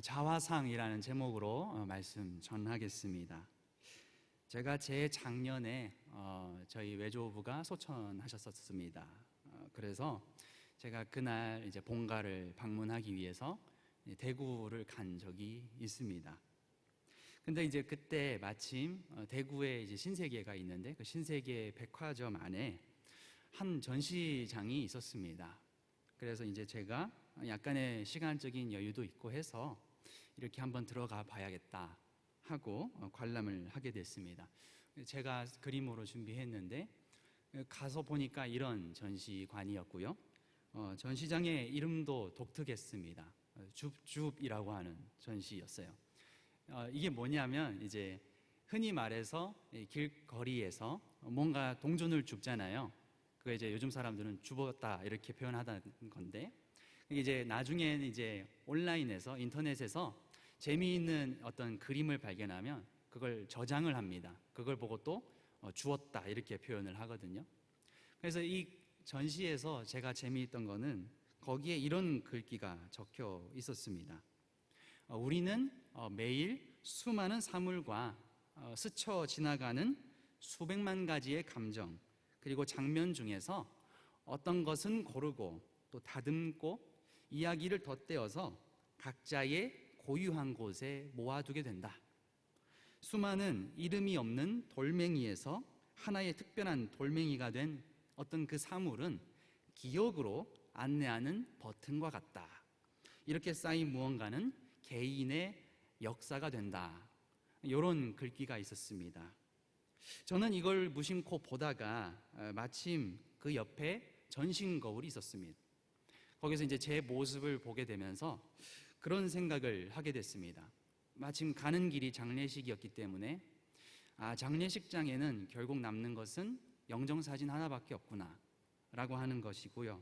자화상이라는 제목으로 말씀 전하겠습니다. 제가 재작년에 저희 외조부가 소천하셨었습니다. 그래서 제가 그날 이제 본가를 방문하기 위해서 대구를 간 적이 있습니다. 근데 이제 그때 마침 대구에 이제 신세계가 있는데 그 신세계 백화점 안에 한 전시장이 있었습니다. 그래서 이제 제가 약간의 시간적인 여유도 있고 해서 이렇게 한번 들어가 봐야겠다 하고 관람을 하게 됐습니다. 제가 그림으로 준비했는데 가서 보니까 이런 전시관이었고요. 전시장의 이름도 독특했습니다. 줍줍이라고 하는 전시였어요. 이게 뭐냐면 이제 흔히 말해서 길거리에서 뭔가 동전을 줍잖아요. 그거 이제 요즘 사람들은 줍었다 이렇게 표현하는 건데, 이제 나중에는 이제 온라인에서 인터넷에서 재미있는 어떤 그림을 발견하면 그걸 저장을 합니다. 그걸 보고 또 주었다 이렇게 표현을 하거든요. 그래서 이 전시에서 제가 재미있던 거는 거기에 이런 글귀가 적혀 있었습니다. 우리는 매일 수많은 사물과 스쳐 지나가는 수백만 가지의 감정 그리고 장면 중에서 어떤 것은 고르고 또 다듬고 이야기를 덧대어서 각자의 고유한 곳에 모아두게 된다. 수많은 이름이 없는 돌멩이에서 하나의 특별한 돌멩이가 된 어떤 그 사물은 기억으로 안내하는 버튼과 같다. 이렇게 쌓인 무언가는 개인의 역사가 된다. 이런 글귀가 있었습니다. 저는 이걸 무심코 보다가 마침 그 옆에 전신 거울이 있었습니다. 거기서 이제 제 모습을 보게 되면서 그런 생각을 하게 됐습니다. 마침 가는 길이 장례식이었기 때문에 장례식장에는 결국 남는 것은 영정사진 하나밖에 없구나 라고 하는 것이고요.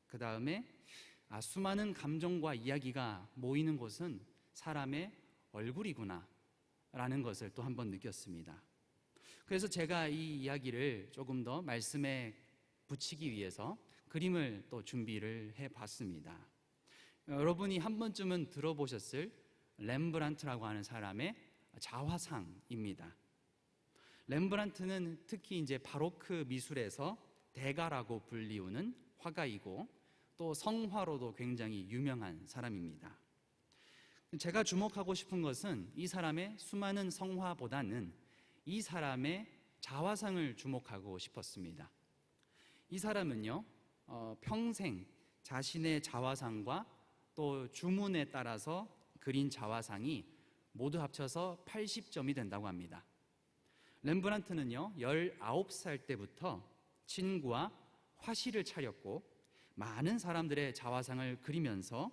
그 다음에 수많은 감정과 이야기가 모이는 곳은 사람의 얼굴이구나 라는 것을 또 한번 느꼈습니다. 그래서 제가 이 이야기를 조금 더 말씀에 붙이기 위해서 그림을 또 준비를 해봤습니다. 여러분이 한 번쯤은 들어보셨을 렘브란트라고 하는 사람의 자화상입니다. 렘브란트는 특히 이제 바로크 미술에서 대가라고 불리우는 화가이고 또 성화로도 굉장히 유명한 사람입니다. 제가 주목하고 싶은 것은 이 사람의 수많은 성화보다는 이 사람의 자화상을 주목하고 싶었습니다. 이 사람은요, 평생 자신의 자화상과 또 주문에 따라서 그린 자화상이 모두 합쳐서 80점이 된다고 합니다. 렘브란트는요, 19살 때부터 친구와 화실을 차렸고 많은 사람들의 자화상을 그리면서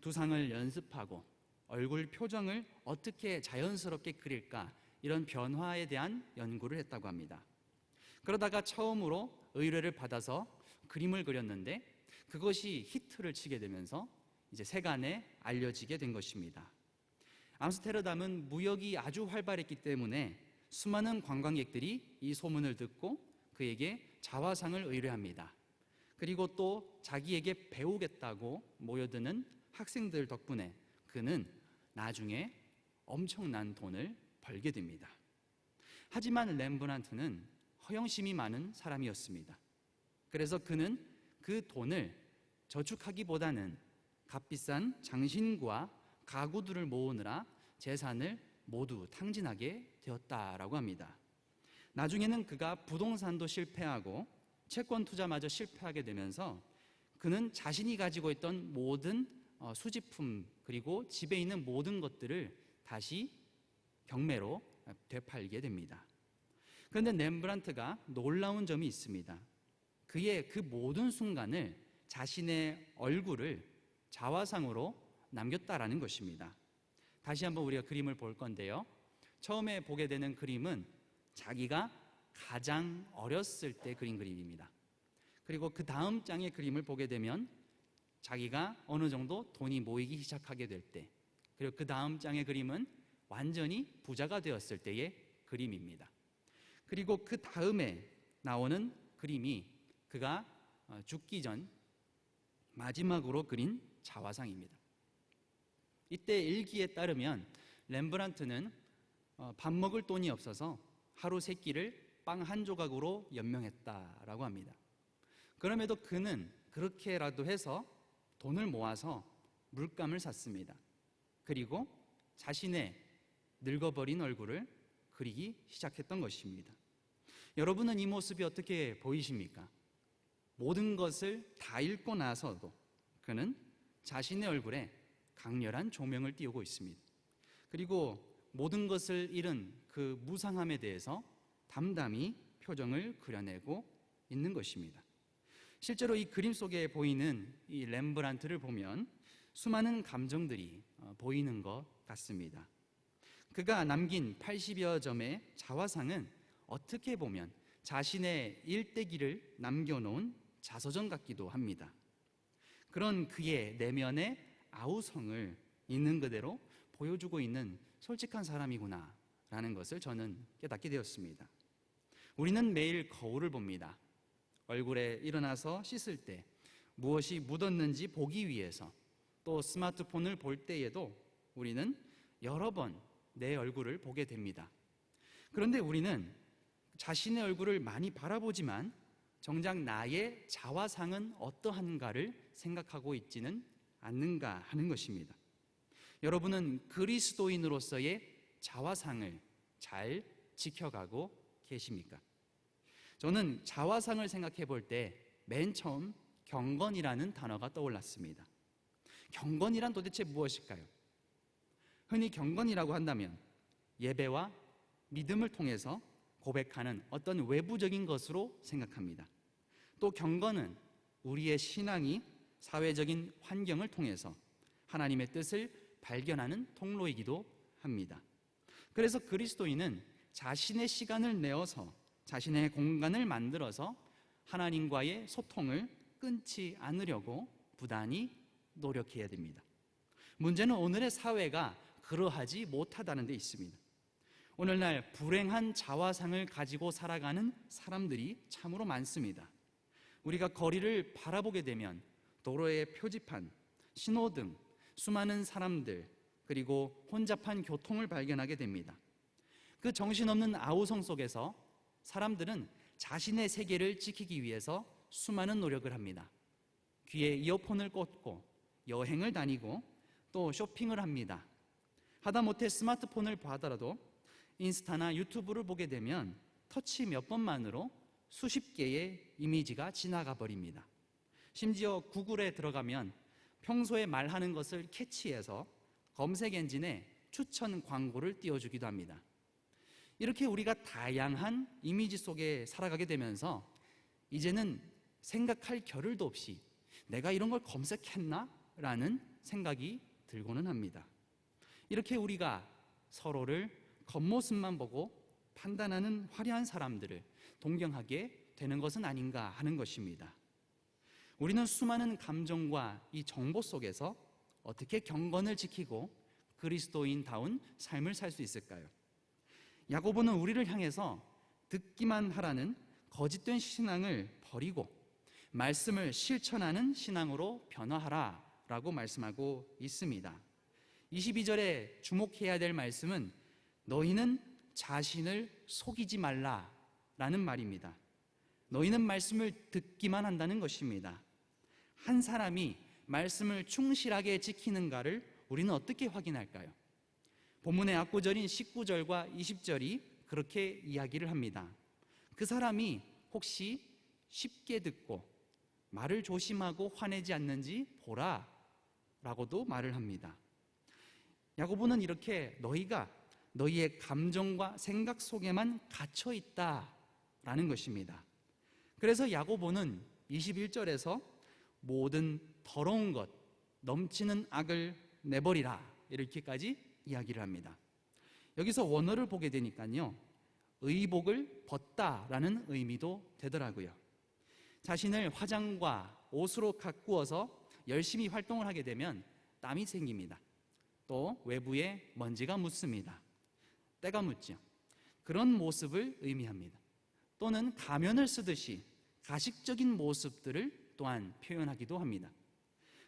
두상을 연습하고 얼굴 표정을 어떻게 자연스럽게 그릴까 이런 변화에 대한 연구를 했다고 합니다. 그러다가 처음으로 의뢰를 받아서 그림을 그렸는데 그것이 히트를 치게 되면서 이제 세간에 알려지게 된 것입니다. 암스테르담은 무역이 아주 활발했기 때문에 수많은 관광객들이 이 소문을 듣고 그에게 자화상을 의뢰합니다. 그리고 또 자기에게 배우겠다고 모여드는 학생들 덕분에 그는 나중에 엄청난 돈을 벌게 됩니다. 하지만 렘브란트는 허영심이 많은 사람이었습니다. 그래서 그는 그 돈을 저축하기보다는 값비싼 장신구와 가구들을 모으느라 재산을 모두 탕진하게 되었다라고 합니다. 나중에는 그가 부동산도 실패하고 채권 투자마저 실패하게 되면서 그는 자신이 가지고 있던 모든 수집품 그리고 집에 있는 모든 것들을 다시 경매로 되팔게 됩니다. 그런데 렘브란트가 놀라운 점이 있습니다. 그의 그 모든 순간을 자신의 얼굴을 자화상으로 남겼다라는 것입니다. 다시 한번 우리가 그림을 볼 건데요. 처음에 보게 되는 그림은 자기가 가장 어렸을 때 그린 그림입니다. 그리고 그 다음 장의 그림을 보게 되면 자기가 어느 정도 돈이 모이기 시작하게 될 때, 그리고 그 다음 장의 그림은 완전히 부자가 되었을 때의 그림입니다. 그리고 그 다음에 나오는 그림이 그가 죽기 전 마지막으로 그린 자화상입니다. 이때 일기에 따르면 렘브란트는 밥 먹을 돈이 없어서 하루 세 끼를 빵 한 조각으로 연명했다라고 합니다. 그럼에도 그는 그렇게라도 해서 돈을 모아서 물감을 샀습니다. 그리고 자신의 늙어버린 얼굴을 그리기 시작했던 것입니다. 여러분은 이 모습이 어떻게 보이십니까? 모든 것을 다 잃고 나서도 그는 자신의 얼굴에 강렬한 조명을 띄우고 있습니다. 그리고 모든 것을 잃은 그 무상함에 대해서 담담히 표정을 그려내고 있는 것입니다. 실제로 이 그림 속에 보이는 이 렘브란트를 보면 수많은 감정들이 보이는 것 같습니다. 그가 남긴 80여 점의 자화상은 어떻게 보면 자신의 일대기를 남겨놓은 자서전 같기도 합니다. 그런 그의 내면의 아우성을 있는 그대로 보여주고 있는 솔직한 사람이구나 라는 것을 저는 깨닫게 되었습니다. 우리는 매일 거울을 봅니다. 얼굴에 일어나서 씻을 때 무엇이 묻었는지 보기 위해서, 또 스마트폰을 볼 때에도 우리는 여러 번 내 얼굴을 보게 됩니다. 그런데 우리는 자신의 얼굴을 많이 바라보지만 정작 나의 자화상은 어떠한가를 생각하고 있지는 않는가 하는 것입니다. 여러분은 그리스도인으로서의 자화상을 잘 지켜가고 계십니까? 저는 자화상을 생각해 볼 때 맨 처음 경건이라는 단어가 떠올랐습니다. 경건이란 도대체 무엇일까요? 흔히 경건이라고 한다면 예배와 믿음을 통해서 고백하는 어떤 외부적인 것으로 생각합니다. 또 경건은 우리의 신앙이 사회적인 환경을 통해서 하나님의 뜻을 발견하는 통로이기도 합니다. 그래서 그리스도인은 자신의 시간을 내어서 자신의 공간을 만들어서 하나님과의 소통을 끊지 않으려고 부단히 노력해야 됩니다. 문제는 오늘의 사회가 그러하지 못하다는 데 있습니다. 오늘날 불행한 자화상을 가지고 살아가는 사람들이 참으로 많습니다. 우리가 거리를 바라보게 되면 도로의 표지판, 신호등, 수많은 사람들, 그리고 혼잡한 교통을 발견하게 됩니다. 그 정신없는 아우성 속에서 사람들은 자신의 세계를 지키기 위해서 수많은 노력을 합니다. 귀에 이어폰을 꽂고 여행을 다니고 또 쇼핑을 합니다. 하다못해 스마트폰을 봐더라도 인스타나 유튜브를 보게 되면 터치 몇 번만으로 수십 개의 이미지가 지나가 버립니다. 심지어 구글에 들어가면 평소에 말하는 것을 캐치해서 검색 엔진에 추천 광고를 띄워주기도 합니다. 이렇게 우리가 다양한 이미지 속에 살아가게 되면서 이제는 생각할 겨를도 없이 내가 이런 걸 검색했나? 라는 생각이 들고는 합니다. 이렇게 우리가 서로를 겉모습만 보고 판단하는 화려한 사람들을 동경하게 되는 것은 아닌가 하는 것입니다. 우리는 수많은 감정과 이 정보 속에서 어떻게 경건을 지키고 그리스도인다운 삶을 살 수 있을까요? 야고보는 우리를 향해서 듣기만 하라는 거짓된 신앙을 버리고 말씀을 실천하는 신앙으로 변화하라 라고 말씀하고 있습니다. 22절에 주목해야 될 말씀은 너희는 자신을 속이지 말라 라는 말입니다. 너희는 말씀을 듣기만 한다는 것입니다. 한 사람이 말씀을 충실하게 지키는가를 우리는 어떻게 확인할까요? 본문의 앞구절인 19절과 20절이 그렇게 이야기를 합니다. 그 사람이 혹시 쉽게 듣고 말을 조심하고 화내지 않는지 보라 라고도 말을 합니다. 야고보는 이렇게 너희가 너희의 감정과 생각 속에만 갇혀 있다라는 것입니다. 그래서 야고보는 21절에서 모든 더러운 것, 넘치는 악을 내버리라 이렇게까지 이야기를 합니다. 여기서 원어를 보게 되니까요, 의복을 벗다라는 의미도 되더라고요. 자신을 화장과 옷으로 가꾸어서 열심히 활동을 하게 되면 땀이 생깁니다. 또 외부에 먼지가 묻습니다. 때가 묻죠. 그런 모습을 의미합니다. 또는 가면을 쓰듯이 가식적인 모습들을 또한 표현하기도 합니다.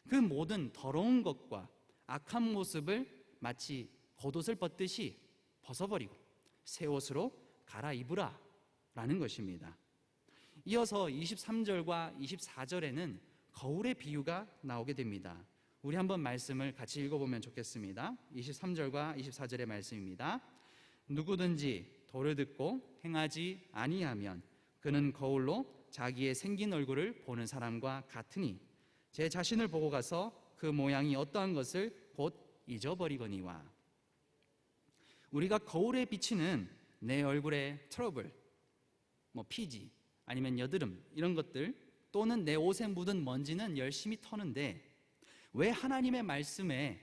그 모든 더러운 것과 악한 모습을 마치 겉옷을 벗듯이 벗어버리고 새 옷으로 갈아입으라 라는 것입니다. 이어서 23절과 24절에는 거울의 비유가 나오게 됩니다. 우리 한번 말씀을 같이 읽어보면 좋겠습니다. 23절과 24절의 말씀입니다. 누구든지 도를 듣고 행하지 아니하면 그는 거울로 자기의 생긴 얼굴을 보는 사람과 같으니 제 자신을 보고 가서 그 모양이 어떠한 것을 곧 잊어버리거니와. 우리가 거울에 비치는 내 얼굴의 트러블, 피지 아니면 여드름 이런 것들 또는 내 옷에 묻은 먼지는 열심히 터는데 왜 하나님의 말씀에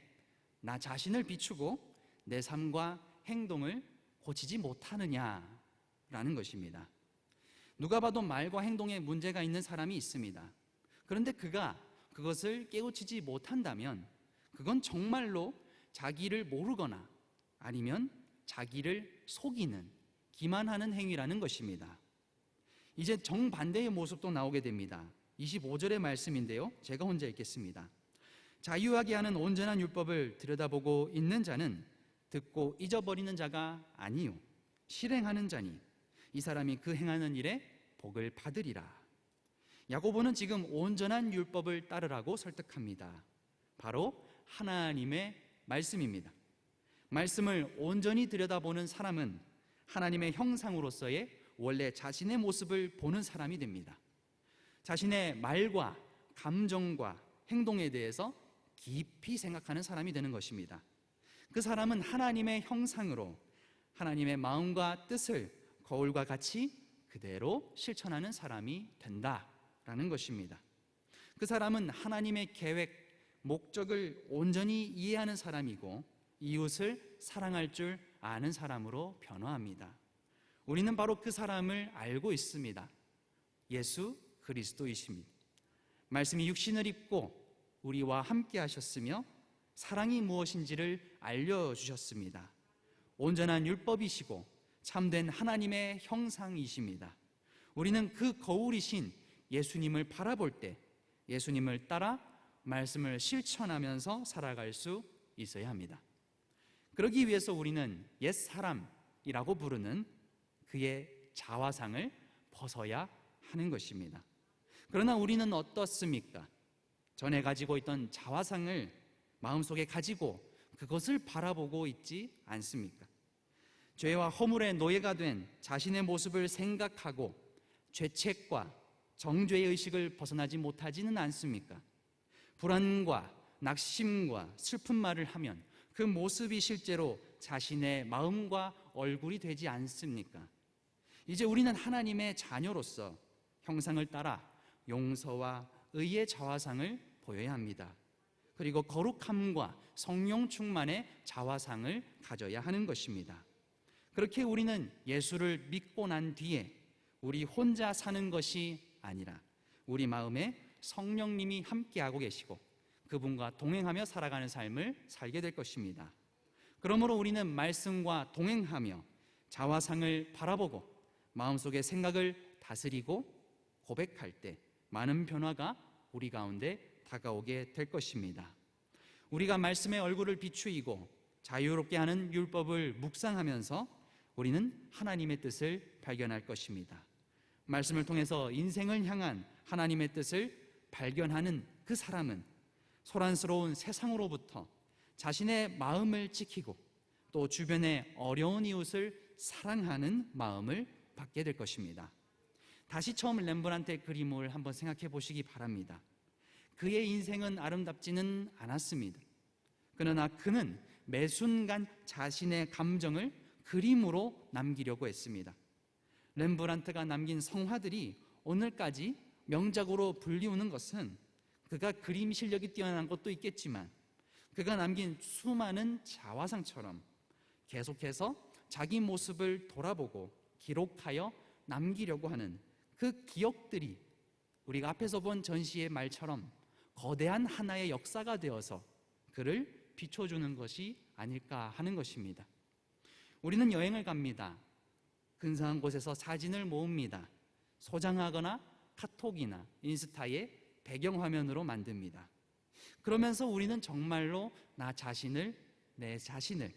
나 자신을 비추고 내 삶과 행동을 고치지 못하느냐라는 것입니다. 누가 봐도 말과 행동에 문제가 있는 사람이 있습니다. 그런데 그가 그것을 깨우치지 못한다면 그건 정말로 자기를 모르거나 아니면 자기를 속이는 기만하는 행위라는 것입니다. 이제 정반대의 모습도 나오게 됩니다. 25절의 말씀인데요, 제가 혼자 읽겠습니다. 자유하게 하는 온전한 율법을 들여다보고 있는 자는 듣고 잊어버리는 자가 아니요 실행하는 자니 이 사람이 그 행하는 일에 복을 받으리라. 야고보는 지금 온전한 율법을 따르라고 설득합니다. 바로 하나님의 말씀입니다. 말씀을 온전히 들여다보는 사람은 하나님의 형상으로서의 원래 자신의 모습을 보는 사람이 됩니다. 자신의 말과 감정과 행동에 대해서 깊이 생각하는 사람이 되는 것입니다. 그 사람은 하나님의 형상으로 하나님의 마음과 뜻을 거울과 같이 그대로 실천하는 사람이 된다라는 것입니다. 그 사람은 하나님의 계획, 목적을 온전히 이해하는 사람이고 이웃을 사랑할 줄 아는 사람으로 변화합니다. 우리는 바로 그 사람을 알고 있습니다. 예수 그리스도이십니다. 말씀이 육신을 입고 우리와 함께 하셨으며 사랑이 무엇인지를 알려주셨습니다. 온전한 율법이시고 참된 하나님의 형상이십니다. 우리는 그 거울이신 예수님을 바라볼 때 예수님을 따라 말씀을 실천하면서 살아갈 수 있어야 합니다. 그러기 위해서 우리는 옛사람이라고 부르는 그의 자화상을 벗어야 하는 것입니다. 그러나 우리는 어떻습니까? 전에 가지고 있던 자화상을 마음속에 가지고 그것을 바라보고 있지 않습니까? 죄와 허물의 노예가 된 자신의 모습을 생각하고 죄책과 정죄의 의식을 벗어나지 못하지는 않습니까? 불안과 낙심과 슬픈 말을 하면 그 모습이 실제로 자신의 마음과 얼굴이 되지 않습니까? 이제 우리는 하나님의 자녀로서 형상을 따라 용서와 의의 자화상을 보여야 합니다. 그리고 거룩함과 성령 충만의 자화상을 가져야 하는 것입니다. 그렇게 우리는 예수를 믿고 난 뒤에 우리 혼자 사는 것이 아니라 우리 마음에 성령님이 함께하고 계시고 그분과 동행하며 살아가는 삶을 살게 될 것입니다. 그러므로 우리는 말씀과 동행하며 자화상을 바라보고 마음속의 생각을 다스리고 고백할 때 많은 변화가 우리 가운데 다가오게 될 것입니다. 우리가 말씀의 얼굴을 비추이고 자유롭게 하는 율법을 묵상하면서 우리는 하나님의 뜻을 발견할 것입니다. 말씀을 통해서 인생을 향한 하나님의 뜻을 발견하는 그 사람은 소란스러운 세상으로부터 자신의 마음을 지키고 또 주변의 어려운 이웃을 사랑하는 마음을 받게 될 것입니다. 다시 처음 렘브란트의 그림을 한번 생각해 보시기 바랍니다. 그의 인생은 아름답지는 않았습니다. 그러나 그는 매 순간 자신의 감정을 그림으로 남기려고 했습니다. 렘브란트가 남긴 성화들이 오늘까지 명작으로 불리우는 것은 그가 그림 실력이 뛰어난 것도 있겠지만 그가 남긴 수많은 자화상처럼 계속해서 자기 모습을 돌아보고 기록하여 남기려고 하는 그 기억들이 우리가 앞에서 본 전시의 말처럼 거대한 하나의 역사가 되어서 그를 비춰주는 것이 아닐까 하는 것입니다. 우리는 여행을 갑니다. 근사한 곳에서 사진을 모읍니다. 소장하거나 카톡이나 인스타에 배경화면으로 만듭니다. 그러면서 우리는 정말로 내 자신을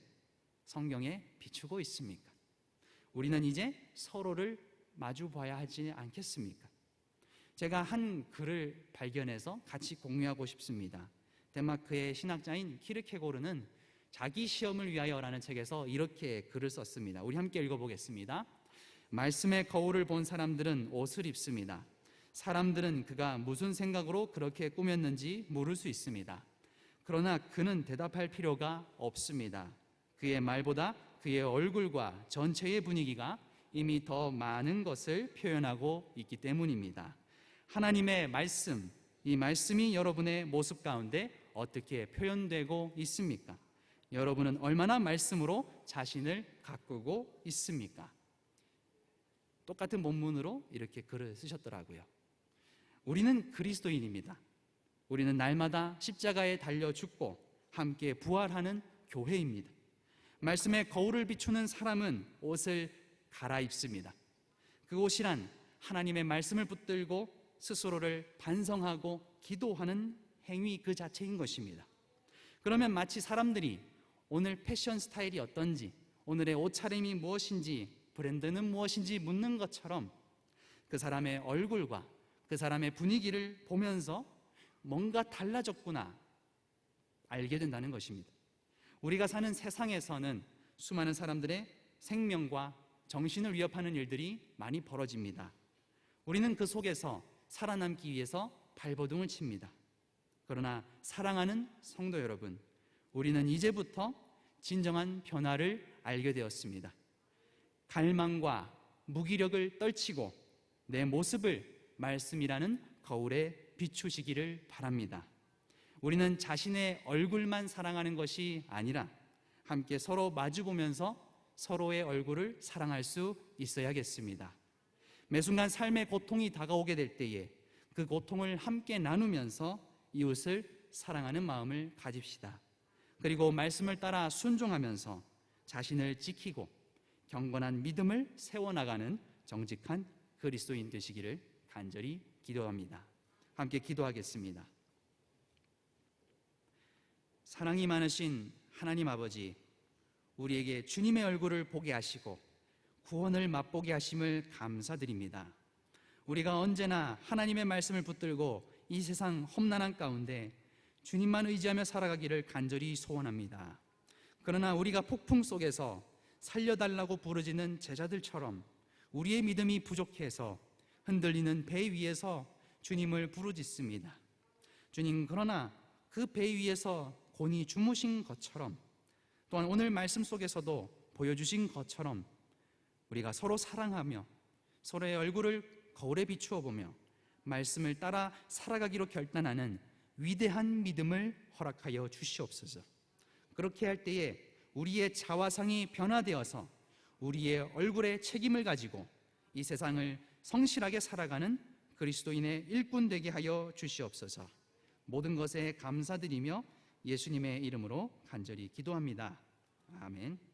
성경에 비추고 있습니까? 우리는 이제 서로를 마주 봐야 하지 않겠습니까? 제가 한 글을 발견해서 같이 공유하고 싶습니다. 덴마크의 신학자인 키르케고르는 자기 시험을 위하여라는 책에서 이렇게 글을 썼습니다. 우리 함께 읽어보겠습니다. 말씀의 거울을 본 사람들은 옷을 입습니다. 사람들은 그가 무슨 생각으로 그렇게 꾸몄는지 물을 수 있습니다. 그러나 그는 대답할 필요가 없습니다. 그의 말보다 그의 얼굴과 전체의 분위기가 이미 더 많은 것을 표현하고 있기 때문입니다. 하나님의 말씀, 이 말씀이 여러분의 모습 가운데 어떻게 표현되고 있습니까? 여러분은 얼마나 말씀으로 자신을 가꾸고 있습니까? 똑같은 본문으로 이렇게 글을 쓰셨더라고요. 우리는 그리스도인입니다. 우리는 날마다 십자가에 달려 죽고 함께 부활하는 교회입니다. 말씀의 거울을 비추는 사람은 옷을 갈아입습니다. 그 옷이란 하나님의 말씀을 붙들고 스스로를 반성하고 기도하는 행위 그 자체인 것입니다. 그러면 마치 사람들이 오늘 패션 스타일이 어떤지, 오늘의 옷차림이 무엇인지, 브랜드는 무엇인지 묻는 것처럼 그 사람의 얼굴과 그 사람의 분위기를 보면서 뭔가 달라졌구나 알게 된다는 것입니다. 우리가 사는 세상에서는 수많은 사람들의 생명과 정신을 위협하는 일들이 많이 벌어집니다. 우리는 그 속에서 살아남기 위해서 발버둥을 칩니다. 그러나 사랑하는 성도 여러분, 우리는 이제부터 진정한 변화를 알게 되었습니다. 갈망과 무기력을 떨치고 내 모습을 말씀이라는 거울에 비추시기를 바랍니다. 우리는 자신의 얼굴만 사랑하는 것이 아니라 함께 서로 마주보면서 서로의 얼굴을 사랑할 수 있어야겠습니다. 매 순간 삶의 고통이 다가오게 될 때에 그 고통을 함께 나누면서 이웃을 사랑하는 마음을 가집시다. 그리고 말씀을 따라 순종하면서 자신을 지키고 경건한 믿음을 세워나가는 정직한 그리스도인 되시기를 간절히 기도합니다. 함께 기도하겠습니다. 사랑이 많으신 하나님 아버지, 우리에게 주님의 얼굴을 보게 하시고 구원을 맛보게 하심을 감사드립니다. 우리가 언제나 하나님의 말씀을 붙들고 이 세상 험난한 가운데 주님만 의지하며 살아가기를 간절히 소원합니다. 그러나 우리가 폭풍 속에서 살려달라고 부르짖는 제자들처럼 우리의 믿음이 부족해서 흔들리는 배 위에서 주님을 부르짖습니다. 주님, 그러나 그 배 위에서 곤히 주무신 것처럼 또한 오늘 말씀 속에서도 보여주신 것처럼 우리가 서로 사랑하며 서로의 얼굴을 거울에 비추어 보며 말씀을 따라 살아가기로 결단하는 위대한 믿음을 허락하여 주시옵소서. 그렇게 할 때에 우리의 자화상이 변화되어서 우리의 얼굴에 책임을 가지고 이 세상을 성실하게 살아가는 그리스도인의 일꾼 되게 하여 주시옵소서. 모든 것에 감사드리며 예수님의 이름으로 간절히 기도합니다. 아멘.